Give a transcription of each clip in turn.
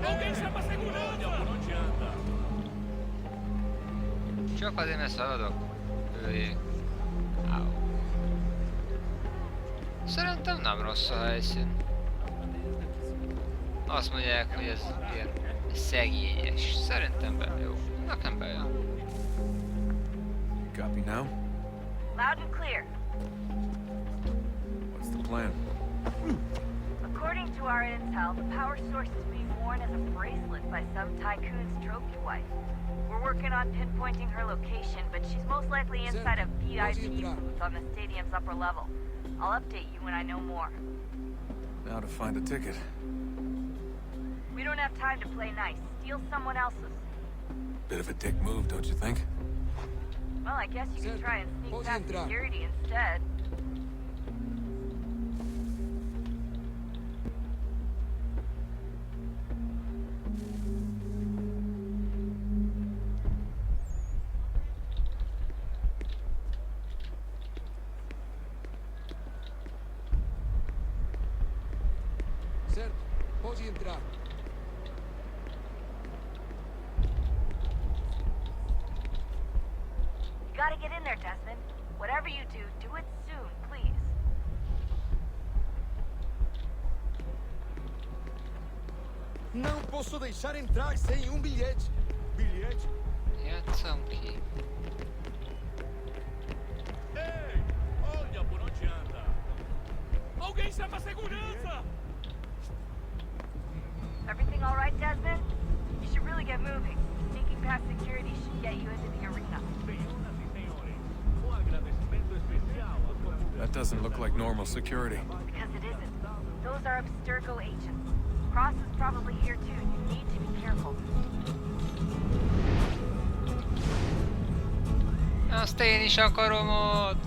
Alguém chama a segurança! Por onde anda? Ce a făcut din sălă, Au. Szerintem nem rossz a helyszín. Azt mondják, hogy ez ilyen szegényes. Szerintem bejön. Nekem bejön. Copy now? Loud and clear. What's the plan? According to our intel, the power source is being worn as a bracelet by some tycoon's trophy wife. We're working on pinpointing her location, but she's most likely inside a VIP booth on the stadium's upper level. I'll update you when I know more. Now to find a ticket. We don't have time to play nice. Steal someone else's. Bit of a dick move, don't you think? Well, I guess you could try and sneak past security instead. Certo, pode entrar. You gotta get in there, Desmond. Whatever you do, do it soon, please. Não posso deixar entrar sem bilhete. Bilhete? Játszom ki. Ei! Olha por onde anda! Alguém chama a segurança! Everything all right, Desmond? You should really get moving. Sneaking past security should get you into the arena. Senhoras e senhores, um agradecimento especial à sua That doesn't look like normal security. Because it isn't. Those are Abstergo agents. Cross is probably here too. You need to be careful. Azt én is akarom ott.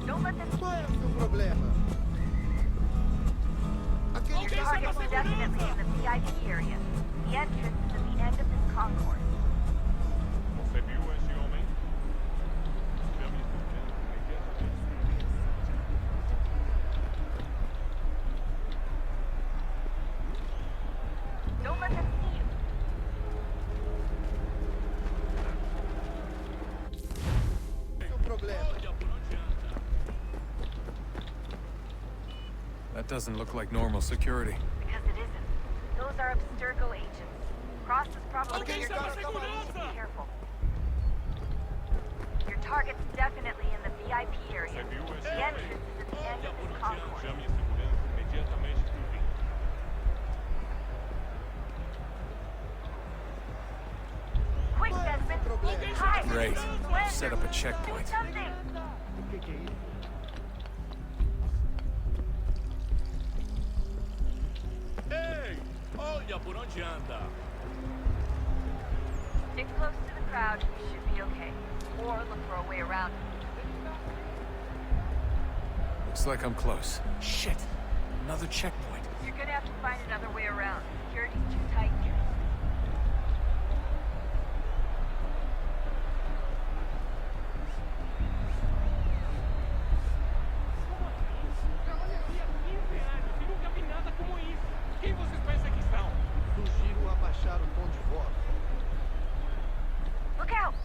Don't let them Qual é o seu problema? Your target is definitely in the VIP area. The entrance is at the end of this concourse. Você viu esse homem? Chame segurança imediatamente. Don't let them see you. Seu problema? Olha por onde anda! That doesn't look like normal security. Because it isn't. Those are Abstergo agents. Cross is probably Alguém here chama a too. You need to be segurança! careful. Your target's definitely in the VIP area. Você viu esse The homem? entrance is at the end Olha of por this onde anda! concourse. Chame a segurança imediatamente por mim. Quick, Desmond! Hide! Great. Slender! Set up a Do checkpoint. something! Ei! Olha por onde anda! Stick close to the crowd and you should be okay. Or look for a way around. Looks like I'm close. Shit. Another checkpoint. You're gonna have to find another way around. Security's too tight here. Trabalharia há 15 anos e nunca vi nada como isso. Quem vocês pensam que são? Sugiro abaixar o tom de voz. Look out!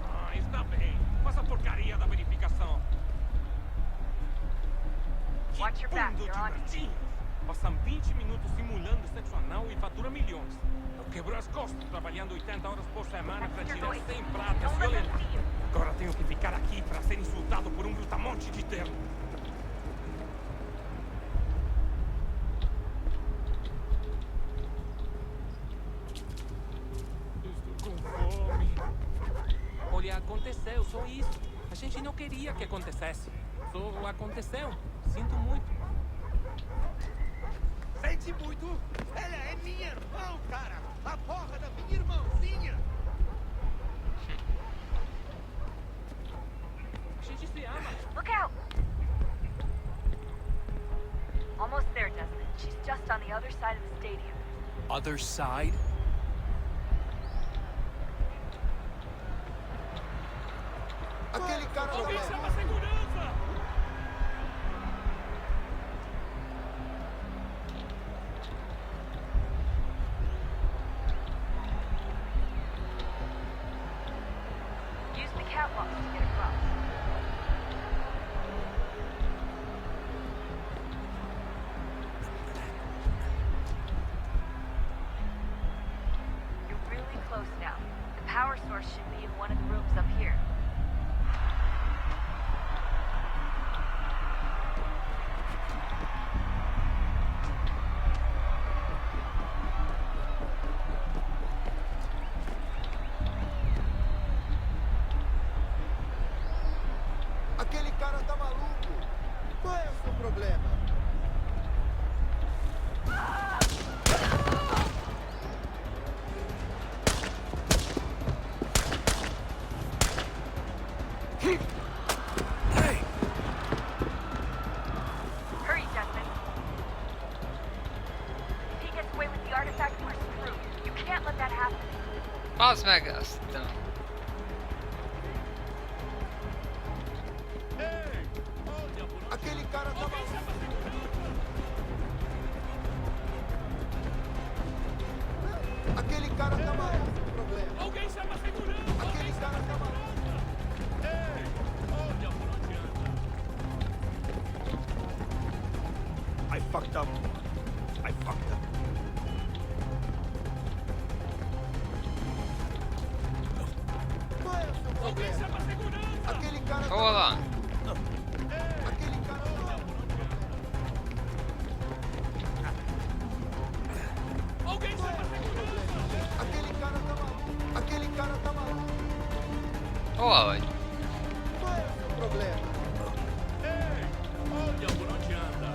Ah, está bem. Faça a porcaria da verificação. Que Watch your back, bando de you're on. ratinhos. Passam 20 minutos simulando sexo anal e fatura milhões. Eu quebro as costas trabalhando 80 horas por semana para tirar 100 pratas Don't let them violentas. see you. Agora tenho que ficar aqui para ser insultado por um brutamonte de terno. Estou com fome. Olha, aconteceu, só isso. A gente não queria que acontecesse. Só aconteceu. Sinto muito. Sente muito? Ela é minha irmã, cara! A porra da minha irmãzinha! A gente se ama. Look out! Almost there, Desmond. She's just on the other side of the stadium. Other side? Aquele cara Alguém também. chama a segurança! Use the catwalk to get across. You're really close now. The power source should be in one of the rooms up here. Aquele cara tá maluco. Qual é o seu problema? Hey! Hurry, Justin. If he gets away with the artifact, we're screwed. You can't let that happen. Az meg azt. Aquele cara tá maluco. Aquele cara tá maluco. O problema. Alguém chama a segurança! Aquele cara tá maluco. Ei! Olha por onde anda! I fucked up. I fucked up. Qual é o seu Alguém problema? chama a segurança! Aquele cara tá Hol van? Aquele cara tá maluco. Alguém chama a segurança! Aquele cara tá maluco. Aquele cara tá maluco. Hol vagy? Qual é o seu problema? Ei! Olha por onde anda!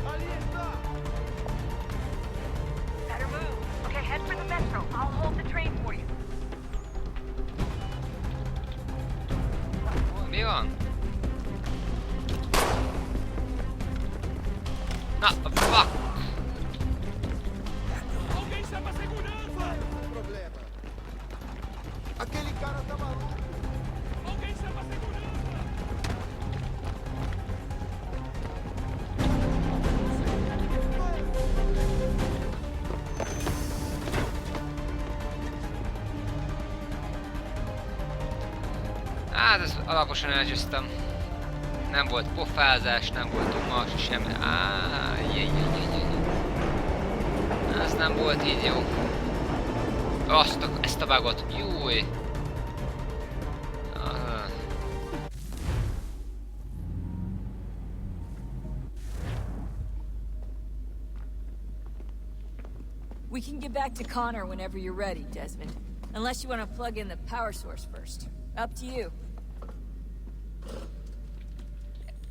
Ali está. Better move. Okay, head for the metro. I'll hold the train for you. Mi van? Na, fuck! Alguém chama a segurança! Qual é o seu problema? Aquele cara tá maluco. Alguém chama a segurança! Hát ezt alaposan elgyőztem. Nem volt pofázás, nem volt umas, semmi. Ez nem volt így jó. Ezt a bugot. Júj! Ah. We can get back to Connor whenever you're ready, Desmond. Unless you want to plug in the power source first. Up to you.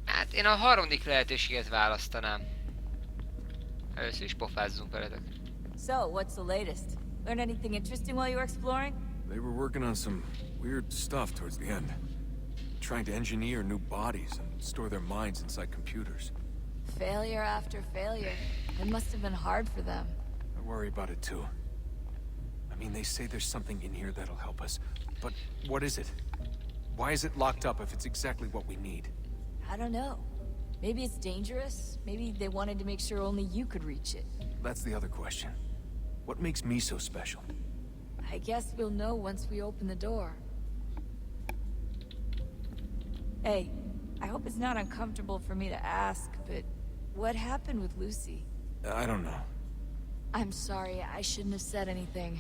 Hát én a harmadik lehetőséget választanám. Először is pofázzunk veletek. So, what's the latest? Learn anything interesting while you were exploring? They were working on some weird stuff towards the end. Trying to engineer new bodies and store their minds inside computers. Failure after failure. It must have been hard for them. I worry about it too. I mean, they say there's something in here that'll help us. But what is it? Why is it locked up if it's exactly what we need? I don't know. Maybe it's dangerous. Maybe they wanted to make sure only you could reach it. That's the other question. What makes me so special? I guess we'll know once we open the door. Hey, I hope it's not uncomfortable for me to ask, but what happened with Lucy? I don't know. I'm sorry, I shouldn't have said anything.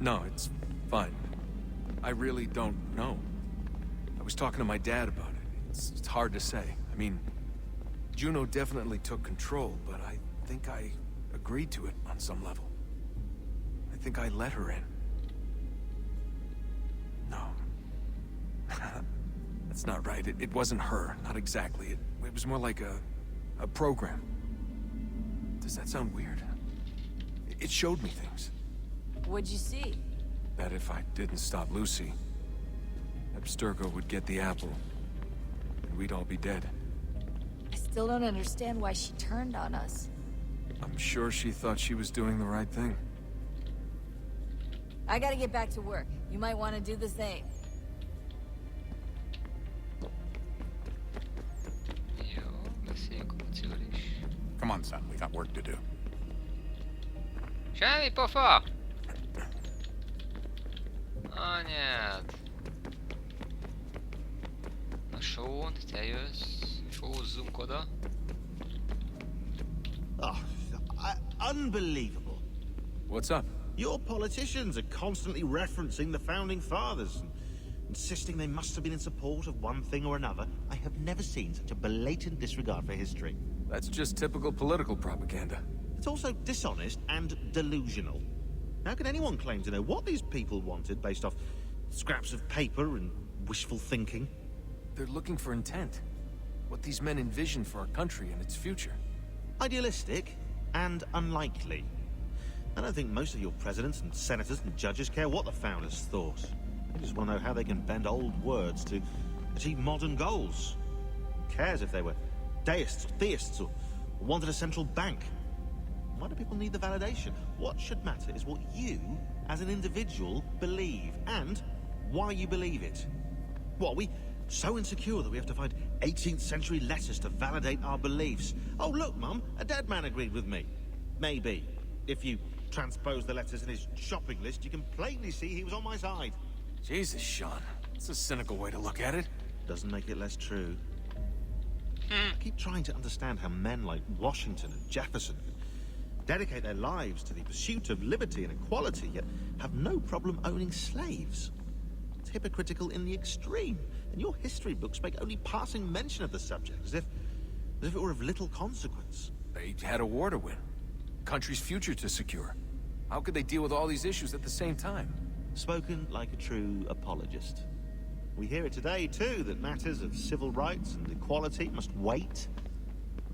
No, it's fine. I really don't know. I was talking to my dad about it. It's hard to say. I mean, Juno definitely took control, but I think I agreed to it on some level. I think I let her in. No. That's That's not right. It wasn't her. Not exactly. It was more like a program. Does that sound weird? It showed me things. What'd you see? That if I didn't stop Lucy, Abstergo would get the apple, and we'd all be dead. I still don't understand why she turned on us. I'm sure she thought she was doing the right thing. I gotta get back to work. You might want to do the same. Jó, beszéljünk a kocsival is. Come on, son. We got work to do. Semmi pofa! Anyád! Na Sean, te jössz. Sózzunk oda. Oh, unbelievable. What's up? Your politicians are constantly referencing the Founding Fathers and insisting they must have been in support of one thing or another. I have never seen such a blatant disregard for history. That's just typical political propaganda. It's also dishonest and delusional. How can anyone claim to know what these people wanted based off scraps of paper and wishful thinking? They're looking for intent. What these men envision for our country and its future. Idealistic and unlikely. I don't think most of your presidents and senators and judges care what the founders thought. They just want to know how they can bend old words to achieve modern goals. Who cares if they were deists or theists or wanted a central bank? Why do people need the validation? What should matter is what you, as an individual, believe, and why you believe it. What, are we so insecure that we have to find 18th century letters to validate our beliefs? Oh, look, Mum, a dead man agreed with me. Maybe. If you transpose the letters in his shopping list, you can plainly see he was on my side. Jesus, Sean. It's a cynical way to look at it. Doesn't make it less true. I keep trying to understand how men like Washington and Jefferson dedicate their lives to the pursuit of liberty and equality, yet have no problem owning slaves. It's hypocritical in the extreme, and your history books make only passing mention of the subject, as if it were of little consequence. They had a war to win. Country's future to secure. How could they deal with all these issues at the same time? Spoken like a true apologist. We hear it today, too, that matters of civil rights and equality must wait.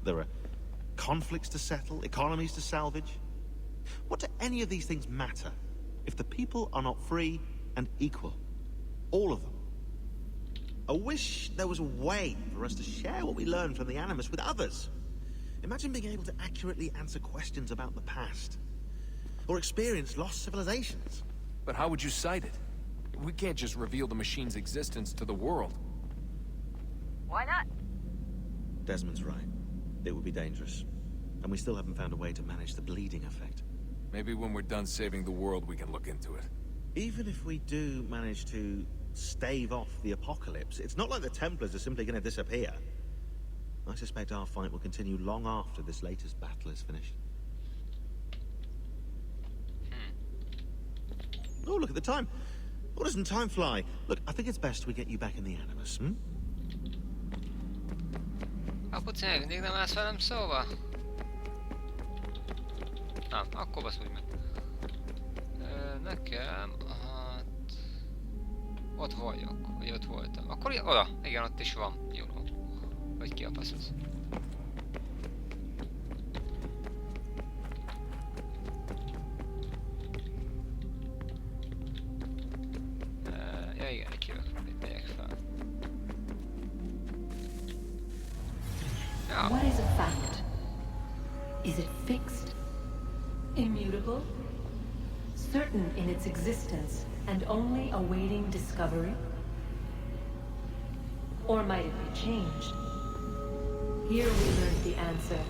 There are conflicts to settle, economies to salvage. What do any of these things matter if the people are not free and equal? All of them. I wish there was a way for us to share what we learn from the Animus with others. Imagine being able to accurately answer questions about the past, or experience lost civilizations. But how would you cite it? We can't just reveal the machine's existence to the world. Why not? Desmond's right. It would be dangerous. And we still haven't found a way to manage the bleeding effect. Maybe when we're done saving the world, we can look into it. Even if we do manage to stave off the apocalypse, it's not like the Templars are simply going to disappear. I suspect our fight will continue long after this latest battle is finished. Oh, look at the time. Oh, doesn't time fly? Look, I think it's best we get you back in the Animus, hm? Apuci még mindig nem állsz velem szóba? Akkor baszulj meg. Nekem, hát... Ott vagyok, vagy ott voltam. Akkor oda, igen, ott is van. Jó, vagy ki a fasz az? Ja igen, itt jövök, itt megyek fel. Ja. What is a fact? Is it fixed? Immutable? Certain in its existence and only awaiting discovery? Or might it be changed? Here we learned the answer,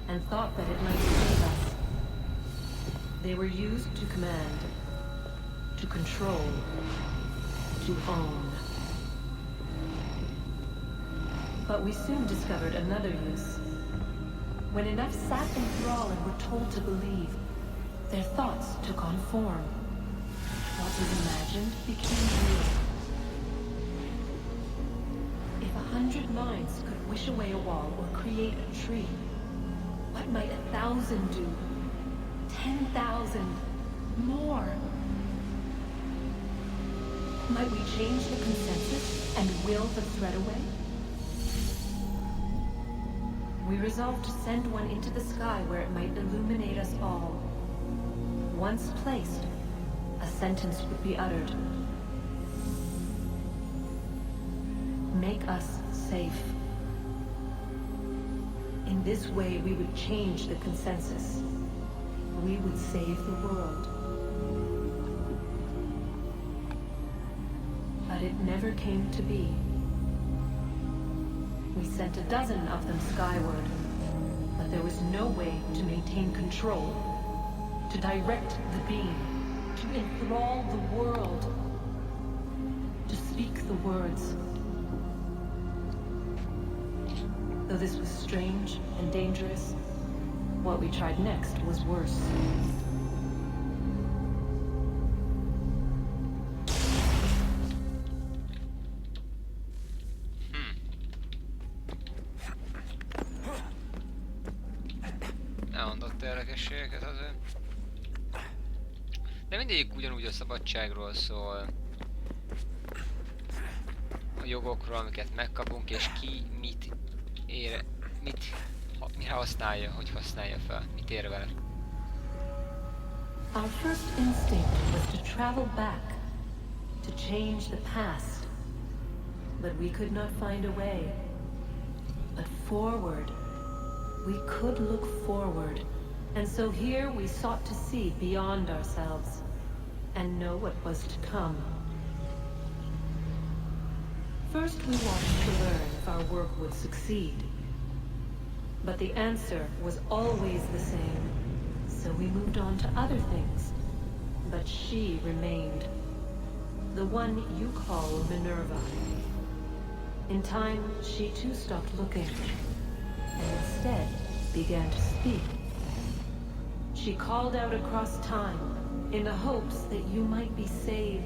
and thought that it might save us. They were used to command, to control, to own. But we soon discovered another use. When enough sat in thrall and were told to believe, their thoughts took on form. What was imagined became real. If 100 minds could wish away a wall or create a tree, what might 1,000 do? 10,000? More? Might we change the consensus and will the threat away? We resolved to send one into the sky where it might illuminate us all. Once placed, a sentence would be uttered. Make us safe. In this way, we would change the consensus. We would save the world. But it never came to be. We sent a dozen of them skyward, but there was no way to maintain control, to direct the beam, to enthrall the world, to speak the words. Though this was strange and dangerous, what we tried next was worse. Elmondott érdekességeket azért. De mindegyik ugyanúgy a szabadságról szól. A jogokról, amiket megkapunk, és ki mit ér, mire használja, hogy használja fel, mit ér vele. Our first instinct was to travel back, to change the past. But we could not find a way. But forward, we could look forward. And so here we sought to see beyond ourselves, and know what was to come. First we wanted to learn if our work would succeed. But the answer was always the same. So we moved on to other things. But she remained. The one you call Minerva. In time, she too stopped looking. And instead began to speak. She called out across time, in the hopes that you might be saved.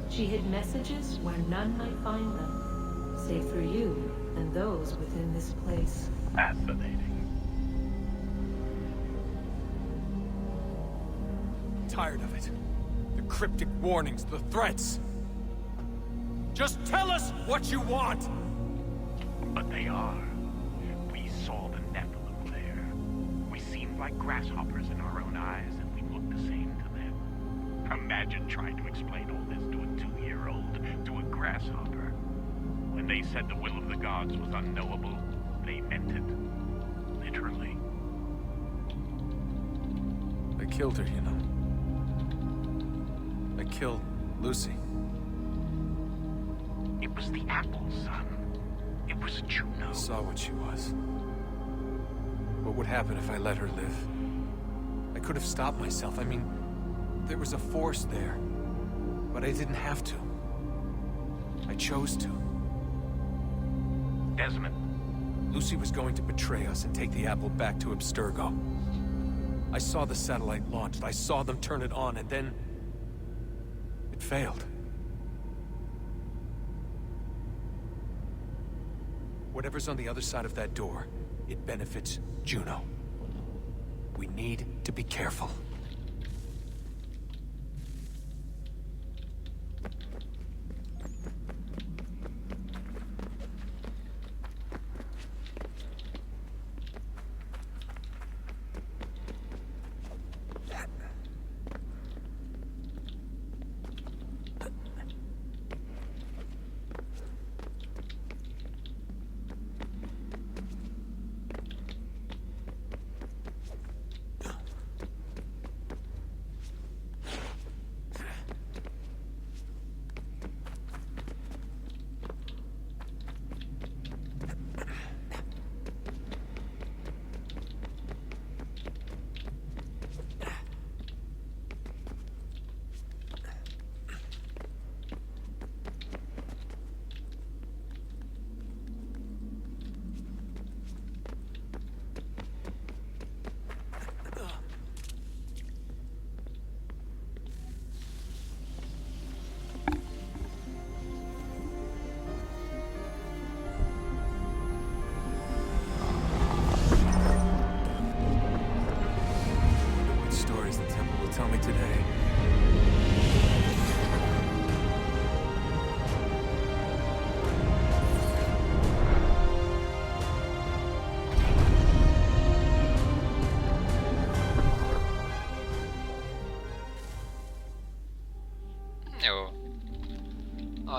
She hid messages where none might find them, save for you and those within this place. Fascinating. Tired of it. The cryptic warnings, the threats. Just tell us what you want! But they are. We saw the Nephilim there. We seemed like grasshoppers in our own eyes, and we looked the same to them. Imagine trying to explain all this to a 2-year-old, to a grasshopper. When they said the will of the gods was unknowable, they meant it. Literally. I killed her, you know. I killed Lucy. It was the apple, son. It was Juno. I saw what she was. What would happen if I let her live? I could have stopped myself. I mean, there was a force there. But I didn't have to. I chose to. Desmond. Lucy was going to betray us and take the apple back to Abstergo. I saw the satellite launched. I saw them turn it on, and then... it failed. Whatever's on the other side of that door, it benefits Juno. We need to be careful.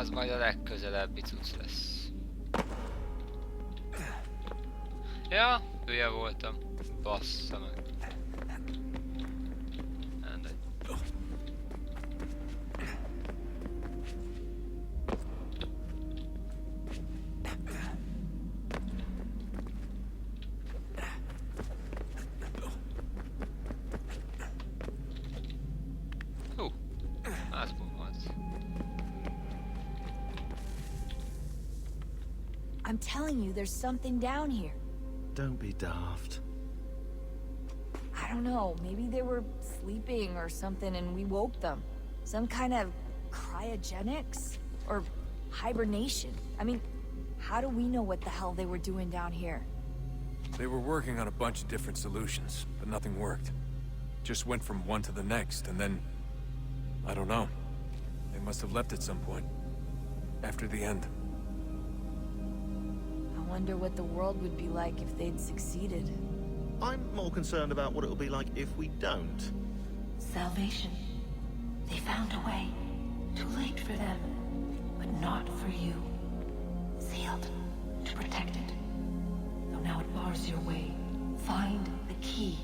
Az majd a legközelebbi cucc lesz. Ja, hülye voltam. Bassza meg. Mindegy. Házból volt. I'm telling you, there's something down here. Don't be daft. I don't know, maybe they were sleeping or something and we woke them. Some kind of cryogenics? Or hibernation? I mean, how do we know what the hell they were doing down here? They were working on a bunch of different solutions, but nothing worked. Just went from one to the next, and then... I don't know. They must have left at some point. After the end. I wonder what the world would be like if they'd succeeded. I'm more concerned about what it'll be like if we don't. Salvation. They found a way. Too late for them, but not for you. Sealed to protect it. Though now it bars your way. Find the key.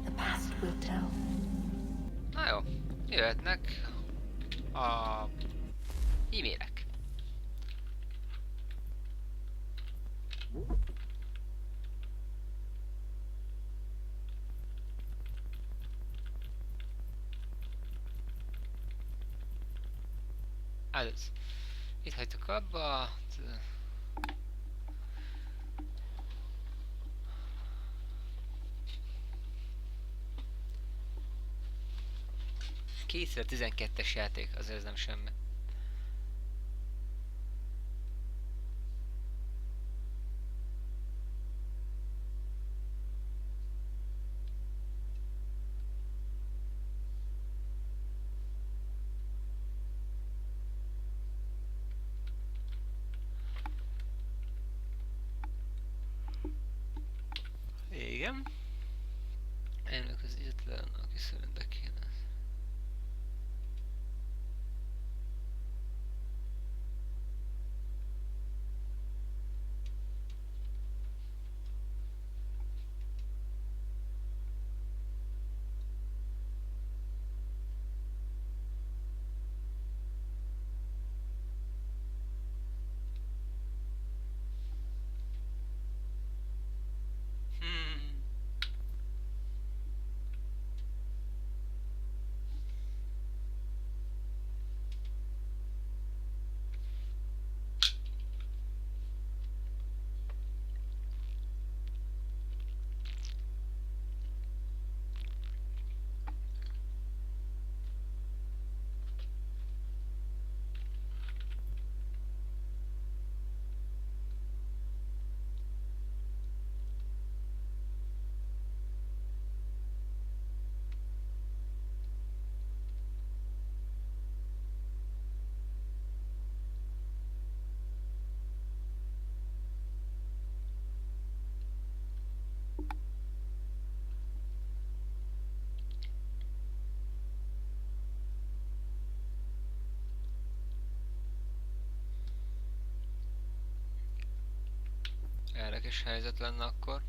The past will tell. Na jó, jöhetnek a e-mailek. Ez. Itt hagytuk abba. 2012-es játék, azért ez nem semmi. Igen. Ennek az egyetlen, aki szerintem kéne. Érdekes helyzet lenne akkor.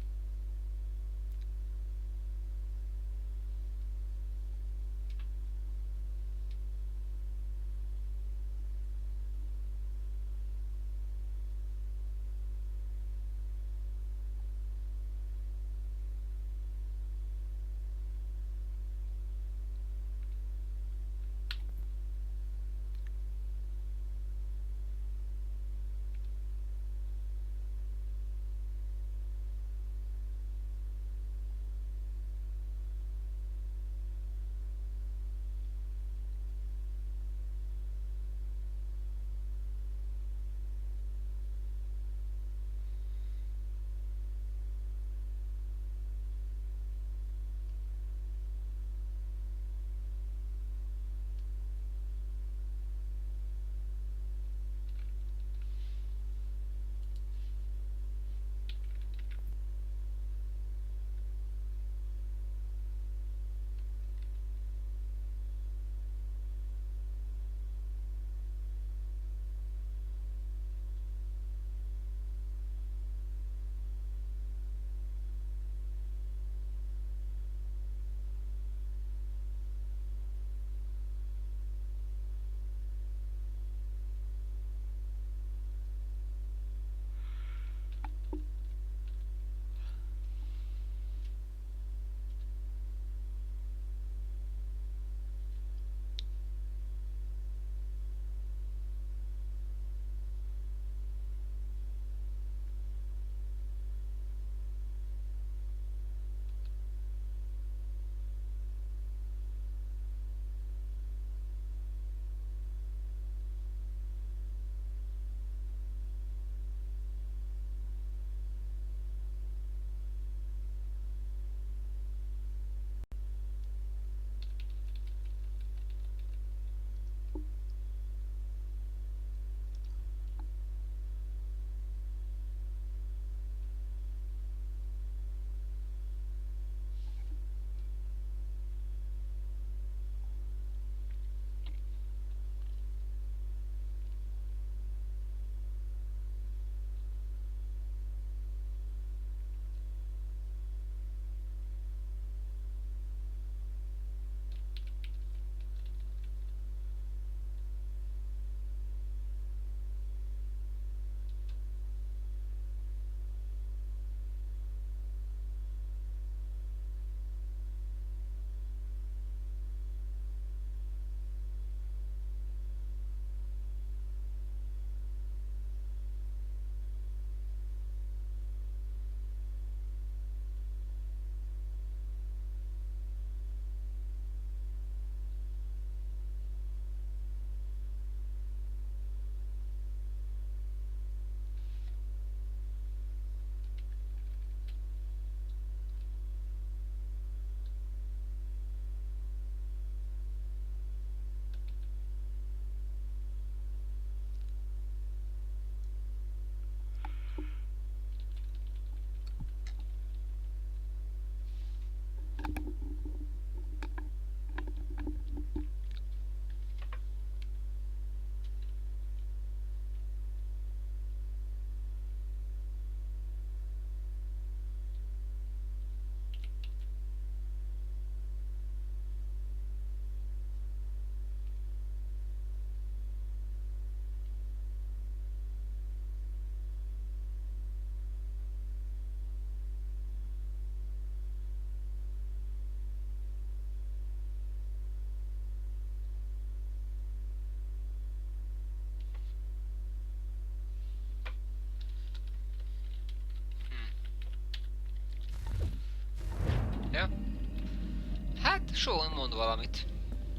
Sean mond valamit.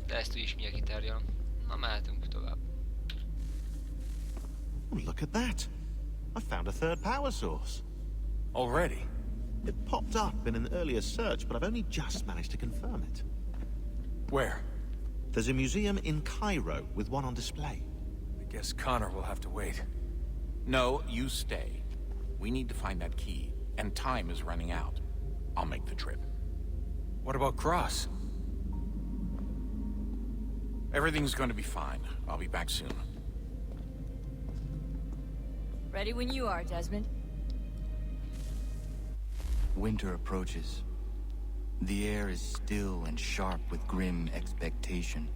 De ezt úgyis mindjárt kitárgyalom. Na, mehetünk tovább. Oh, look at that. I found a third power source. Already? It popped up in an earlier search, but I've only just managed to confirm it. Where? There's a museum in Cairo with one on display. I guess Connor will have to wait. No, you stay. We need to find that key, and time is running out. I'll make the trip. What about Cross? Everything's going to be fine. I'll be back soon. Ready when you are, Desmond. Winter approaches. The air is still and sharp with grim expectation.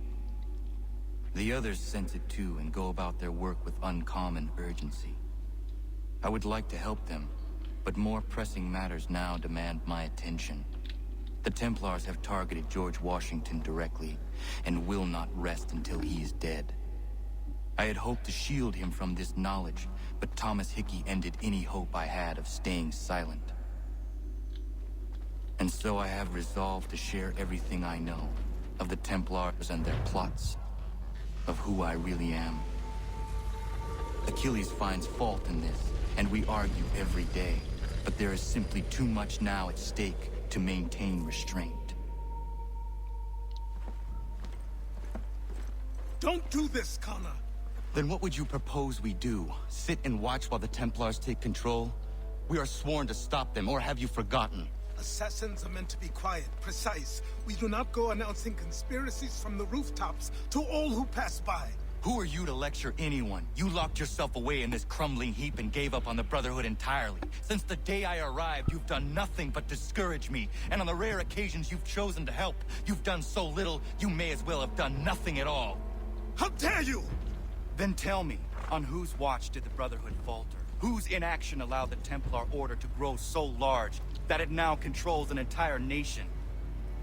The others sense it too and go about their work with uncommon urgency. I would like to help them, but more pressing matters now demand my attention. The Templars have targeted George Washington directly, and will not rest until he is dead. I had hoped to shield him from this knowledge, but Thomas Hickey ended any hope I had of staying silent. And so I have resolved to share everything I know, of the Templars and their plots, of who I really am. Achilles finds fault in this, and we argue every day, but there is simply too much now at stake to maintain restraint. Don't do this, Connor! Then what would you propose we do? Sit and watch while the Templars take control? We are sworn to stop them, or have you forgotten? Assassins are meant to be quiet, precise. We do not go announcing conspiracies from the rooftops to all who pass by. Who are you to lecture anyone? You locked yourself away in this crumbling heap and gave up on the Brotherhood entirely. Since the day I arrived, you've done nothing but discourage me. And on the rare occasions you've chosen to help, you've done so little, you may as well have done nothing at all. How dare you! Then tell me, on whose watch did the Brotherhood falter? Whose inaction allowed the Templar Order to grow so large that it now controls an entire nation?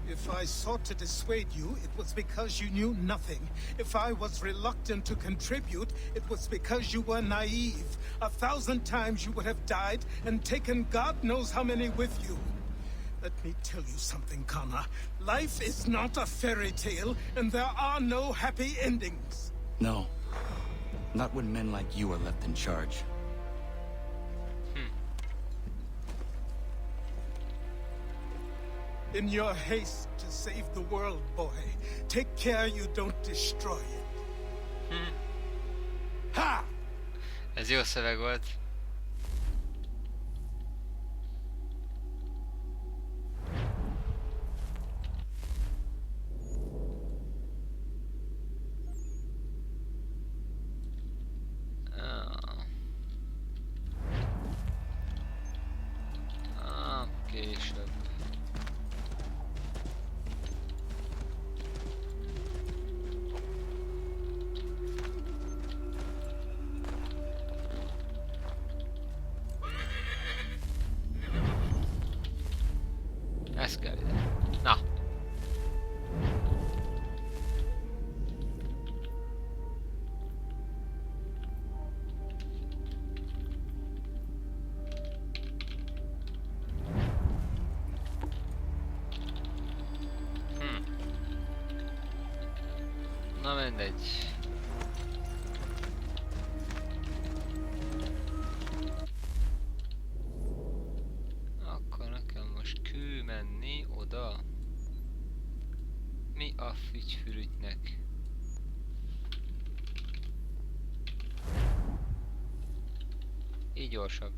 If I sought to dissuade you, it was because you knew nothing. If I was reluctant to contribute, it was because you were naive. 1,000 times you would have died and taken God knows how many with you. Let me tell you something, Connor. Life is not a fairy tale, and there are no happy endings. No. Not when men like you are left in charge. In your haste to save the world, boy, take care you don't destroy it. Ha! Ez jó szöveg volt. Később. Ez kell ide. Na. Na mindegy. Akkor nekem most menni oda. Mi a fügyfürügynek? Így gyorsabb.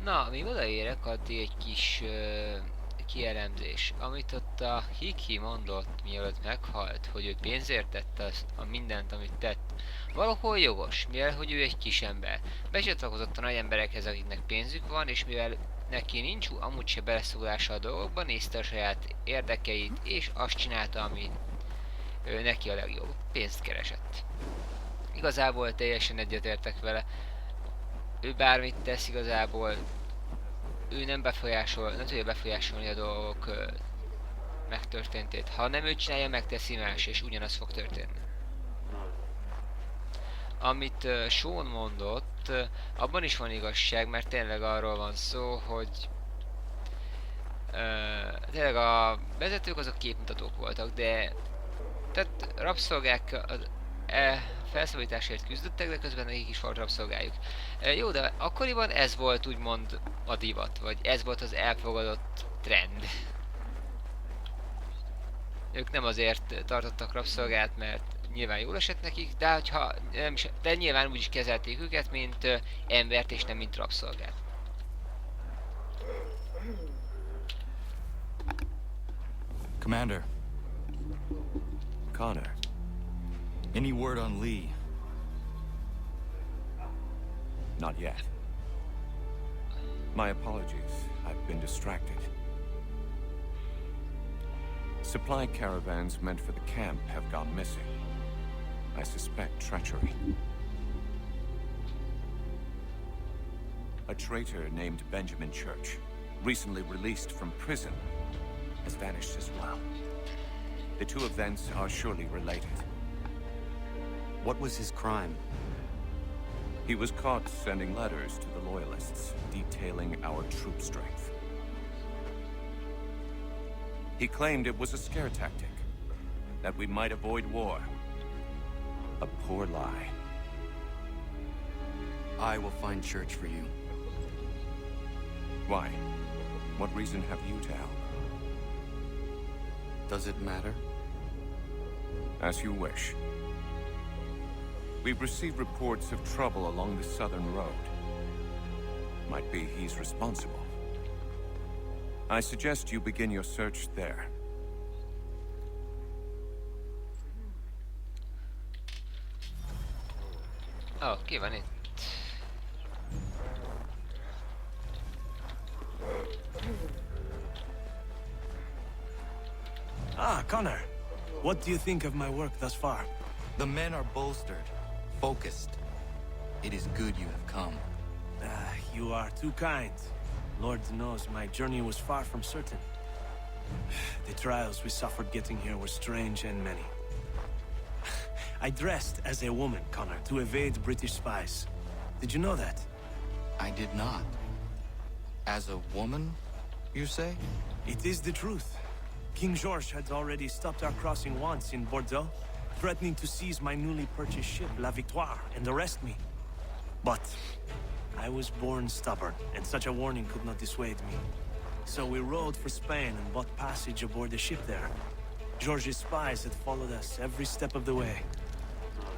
Na, míg odaérek, addig egy kis kielemzés. Amit ott a Hiki mondott, mielőtt meghalt, hogy ő pénzért tette a mindent, amit tett, valahol jogos, mivel hogy ő egy kis ember. Becsatlakozott a nagy emberekhez, akiknek pénzük van, és mivel neki nincs amúgy se beleszólása a dolgokban, nézte a saját érdekeit, és azt csinálta, ami neki a legjobb. Pénzt keresett. Igazából teljesen egyetértek vele. Ő bármit tesz igazából, ő nem tudja befolyásolni a dolgok megtörténtét. Ha nem ő csinálja, megteszi más, és ugyanaz fog történni. Amit Sean mondott, abban is van igazság, mert tényleg arról van szó, hogy tényleg a vezetők azok képmutatók voltak, de tehát rabszolgák felszabadításért küzdöttek, de közben nekik is volt rabszolgájuk. Jó, de akkoriban ez volt úgymond a divat, vagy ez volt az elfogadott trend. Ők nem azért tartottak rabszolgát, mert nyilván jól esett nekik, de, hogyha nem is, de nyilván úgy is kezelték őket, mint embert és nem mint rabszolgát. Commander, Connor. any word on Lee? Not yet. My apologies. I've been distracted. Supply caravans meant for the camp have gone missing. I suspect treachery. A traitor named Benjamin Church, recently released from prison, has vanished as well. The two events are surely related. What was his crime? He was caught sending letters to the Loyalists, detailing our troop strength. He claimed it was a scare tactic, that we might avoid war. A poor lie. I will find Church for you. Why? What reason have you to help? Does it matter? As you wish. We've received reports of trouble along the southern road. Might be he's responsible. I suggest you begin your search there. Oh, ki van itt? Ah, Connor. What do you think of my work thus far? The men are bolstered, focused. It is good you have come. You are too kind. Lord knows my journey was far from certain. The trials we suffered getting here were strange and many. I dressed as a woman, Connor, to evade British spies. Did you know that? I did not. As a woman, you say? It is the truth. King George had already stopped our crossing once in Bordeaux, threatening to seize my newly purchased ship, La Victoire, and arrest me. But I was born stubborn, and such a warning could not dissuade me. So we rode for Spain and bought passage aboard the ship there. George's spies had followed us every step of the way.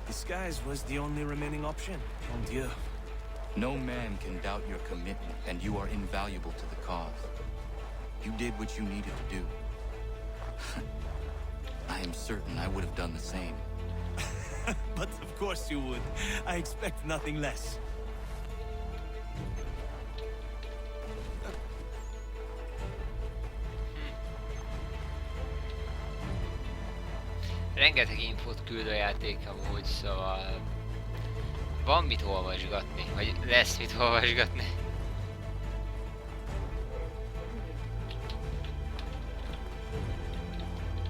Disguise was the only remaining option, mon Dieu. No man can doubt your commitment, and you are invaluable to the cause. You did what you needed to do. I am certain I would have done the same. But of course you would. I expect nothing less. Rengeteg infót küld a játék amúgy, szóval van mit olvasgatni, vagy lesz mit olvasgatni.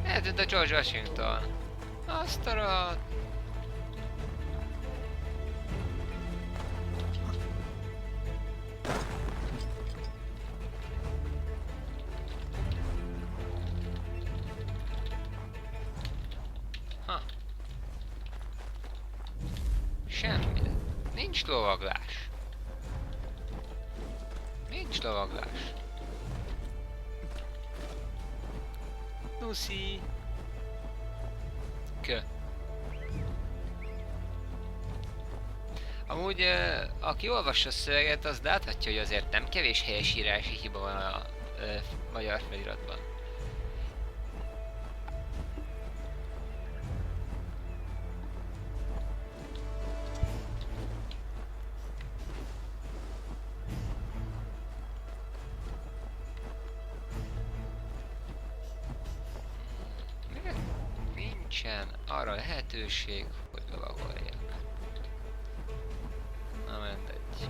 Eltűnt a George Washington. Azt a semmi. Nincs lovaglás. Nincs lovaglás. Lucy. Amúgy, aki olvassa a szöveget, az láthatja, hogy azért nem kevés helyesírási hiba van a magyar feliratban. Nincsen arra lehetőség, hogy lovagoljak. Na mindegy.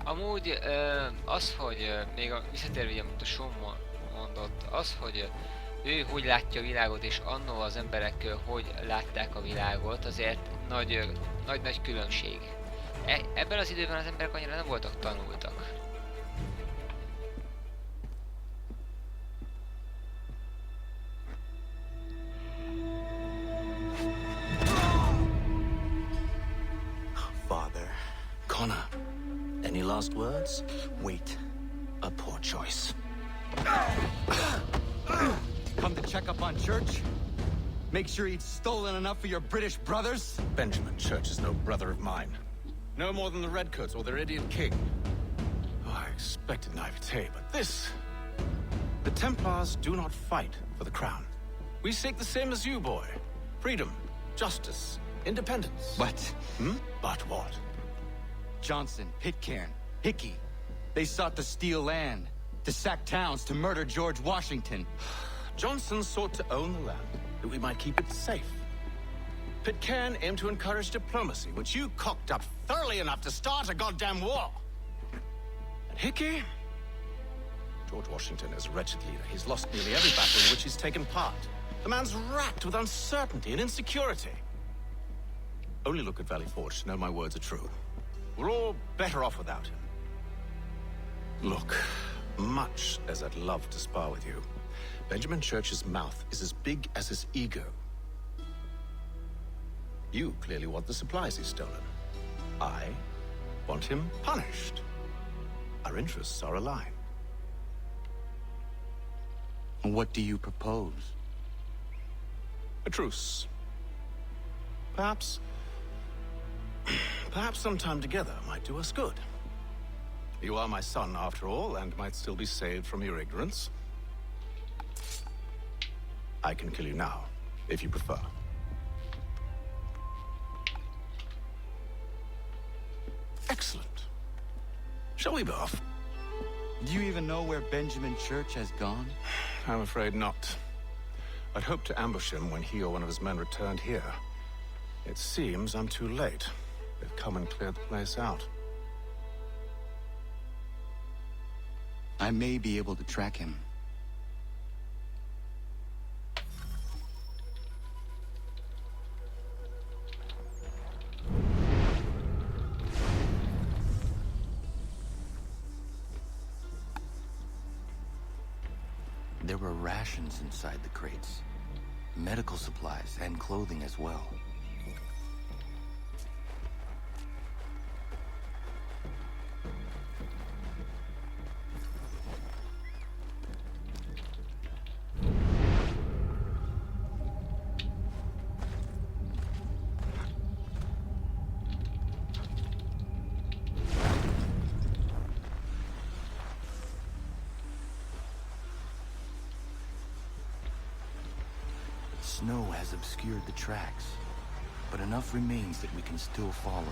Amúgy az, hogy még visszatérve, amit a Sean mondott, az, hogy ő hogy látja a világot, és annó az emberek hogy látták a világot, azért nagy különbség. Ebben az időben az emberek annyira nem voltak tanultak. Father, Connor, any last words? Wait. A poor choice. Come to check up on Church? Make sure he'd stolen enough for your British brothers? Benjamin Church is no brother of mine. No more than the Redcoats or their idiot king. Oh, I expected naivete, but this... The Templars do not fight for the crown. We seek the same as you, boy. Freedom, justice, independence. But... But what? Johnson, Pitcairn, Hickey. They sought to steal land, to sack towns, to murder George Washington. Johnson sought to own the land, that we might keep it safe. Pitcairn aimed to encourage diplomacy, which you cocked up thoroughly enough to start a goddamn war. And Hickey? George Washington is a wretched leader. He's lost nearly every battle in which he's taken part. The man's racked with uncertainty and insecurity. Only look at Valley Forge to know my words are true. We're all better off without him. Look, much as I'd love to spar with you, Benjamin Church's mouth is as big as his ego. You clearly want the supplies he's stolen. I want him punished. Our interests are aligned. What do you propose? A truce. Perhaps some time together might do us good. You are my son, after all, and might still be saved from your ignorance. I can kill you now, if you prefer. Excellent. Shall we be off? Do you even know where Benjamin Church has gone? I'm afraid not. I'd hoped to ambush him when he or one of his men returned here. It seems I'm too late. They've come and cleared the place out. I may be able to track him. There were rations inside the crates. Medical supplies and clothing as well. Snow has obscured the tracks, but enough remains that we can still follow.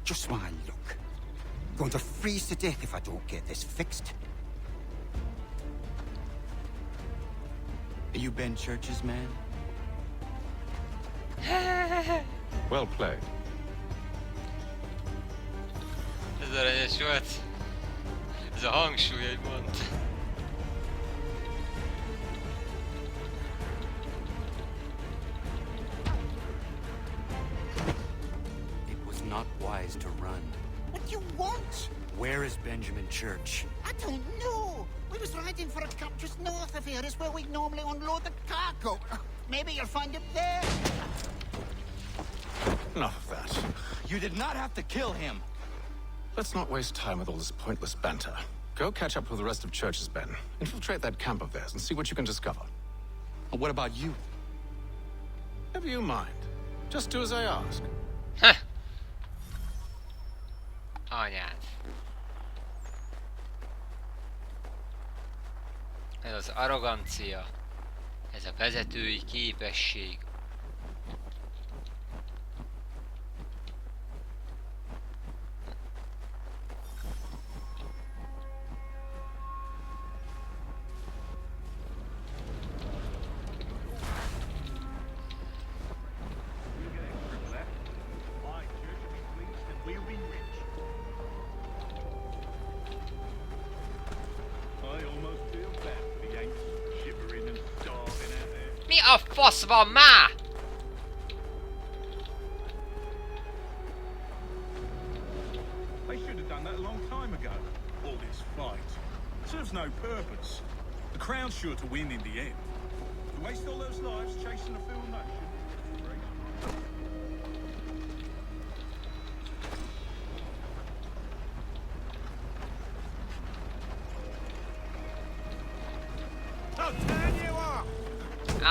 Just one look. Going to freeze to death if I don't get this fixed. Are you Ben Church's man? Well played. Ez aranyos volt. Ez a hangsúly, hogy mondta. It was not wise to run. What do you want? Where is Benjamin Church? I don't know. We was riding for a camp just north of here. Is where we normally unload the cargo. Maybe you'll find him there. Enough of that. You did not have to kill him. Let's not waste time with all this pointless banter. Go catch up with the rest of Church's men. Infiltrate that camp of theirs and see what you can discover. And what about you? Never you mind. Just do as I ask. Anyád. Ez az arrogancia. Ez a vezetői képesség. Mi a fasz van már? They should have done that a long time ago. All this fight serves no purpose. The Crown's sure to win in the end. To waste all those lives chasing a fool nation. I'll turn you off!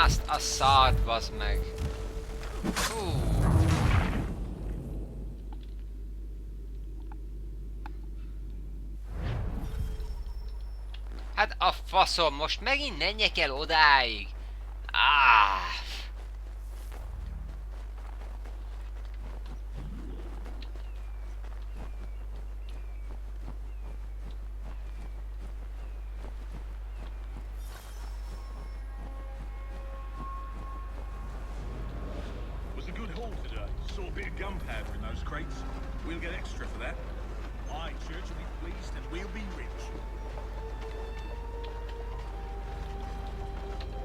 Azt a szart, bazd meg. Hát a faszom, most megint menjek el odáig. Was a good haul today. Saw a bit of gunpowder in those crates. We'll get extra for that. Aye, Church will be pleased and we'll be rich.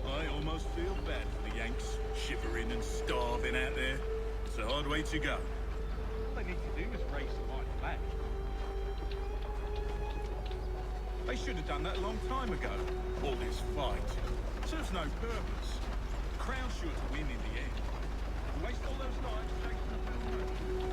I almost feel bad for the Yanks, shivering and starving out there. It's a hard way to go. All they need to do is raise the right flag. They should have done that a long time ago. All this fight serves no purpose. The Crown's sure to win in the end. To waste all those lives chasing a fool nation.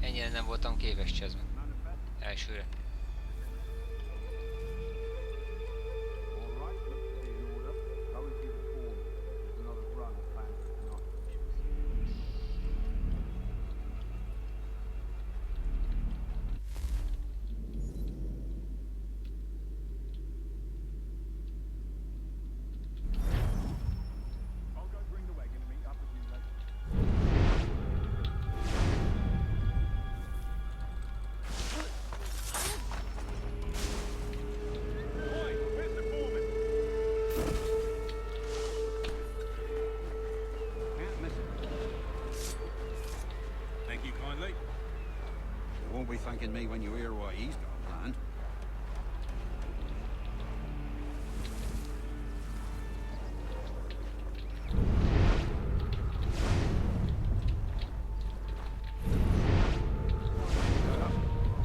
Ennyire nem voltam képes csezve. Elsőre. Won't be thanking me when you hear what he's got planned.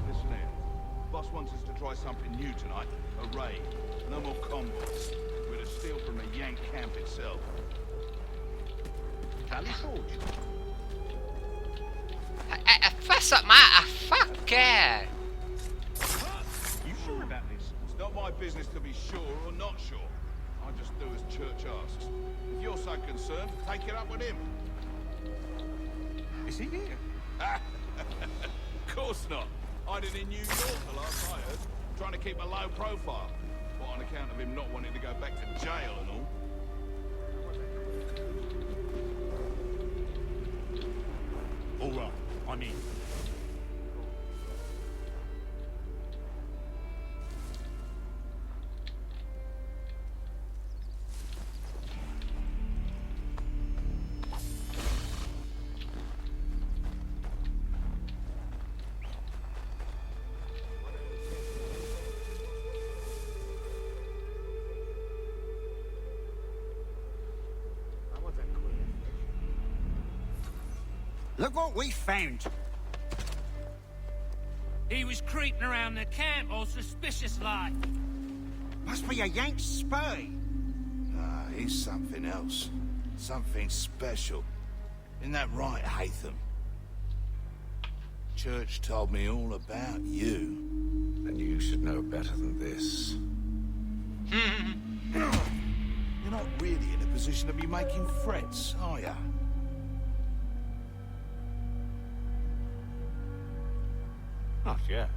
Listen here. Boss wants us to try something new tonight. A raid. No more convoys. We're to steal from the Yank camp itself. Tally Forge. Fasz már, fuck care! You sure about this? It's not my business to be sure or not sure. I just do as Church asks. If you're so concerned, take it up with him. Is he here? Of course not. Hiding in New York, the last I heard. Trying to keep a low profile. What, on account of him not wanting to go back to jail and all? All right. On me. Look what we found. He was creeping around the camp all suspicious like. Must be a Yank spy. Ah, he's something else. Something special. Isn't that right, Hatham? Church told me all about you. Then you should know better than this. You're not really in a position to be making threats, are you? Not yet.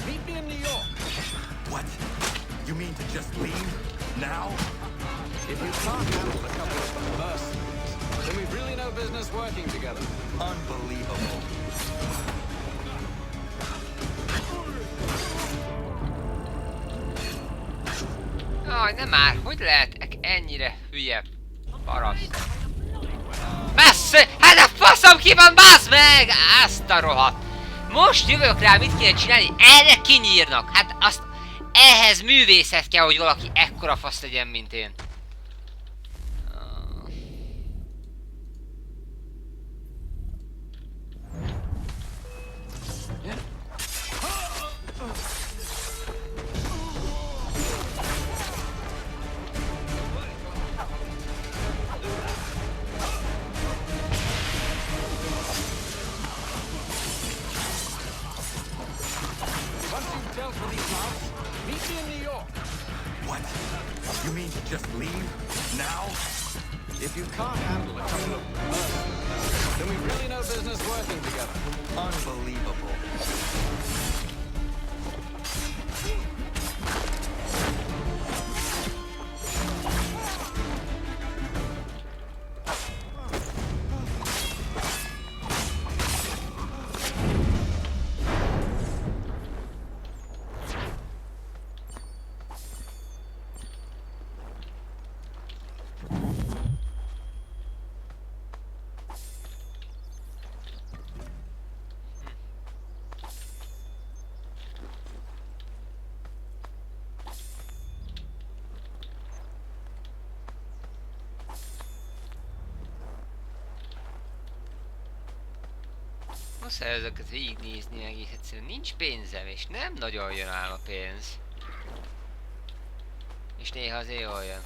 Meet me in New York. What? You mean to just leave? Now? If you can't handle a couple of mercenaries, then we've really no business working together. Unbelievable. Aj, nem már, hogy lehetek ennyire hülye paraszt? Messze! Hát a faszom ki van, bassz meg! Azt a rohadt! Most jövök rá, mit kéne csinálni? Erre kinyírnak! Hát azt... Ehhez művészet kell, hogy valaki ekkora fasz legyen, mint én. Meet me in New York. What? You mean to just leave? Now? If you can't handle a couple of mercenaries, then we've really no business working together. Unbelievable. Muszáj ezeket végignézni egész egyszerűen. Nincs pénzem, és nem nagyon jön ám a pénz. És néha azért jól jön.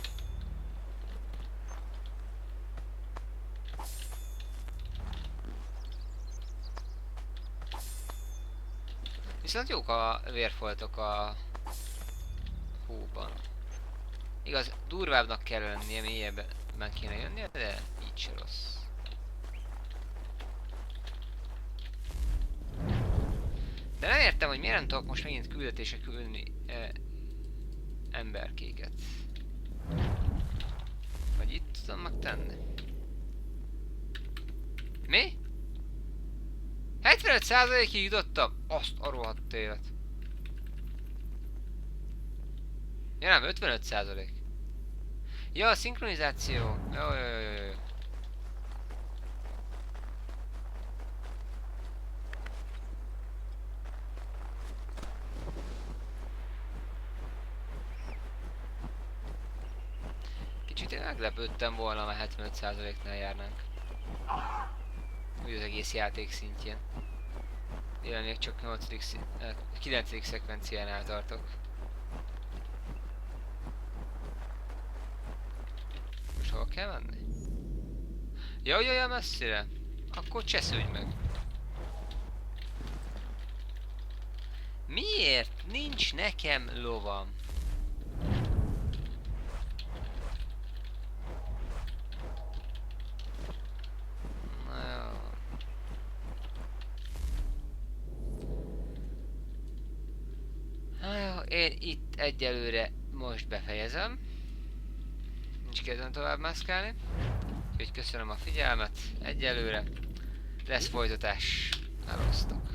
Viszont jók a vérfoltok a hóban. Igaz, durvábbnak kell lennie, mélyebben kéne jönnie, de így se rossz. De nem értem, hogy miért nem tudok most megint küldetésre küldni emberkéket. Vagy itt tudom megtenni? Mi? 75%-ig jutottam? Azt a rohadt élet. Ja nem, 55%. Ja, a szinkronizáció. Jó. Kicsit én meglepődtem volna, ha 75%-nál járnánk. Úgy az egész játék szintjén. Én még csak 9. szekvenciánál tartok. Most hova kell menni? Jaj, messzire. Akkor csesződj meg. Miért nincs nekem lovam? Na jó. Na jó, én itt egyelőre most befejezem. Nincs kedvem tovább mászkálni. Úgyhogy köszönöm a figyelmet egyelőre. Lesz folytatás. Elosztok.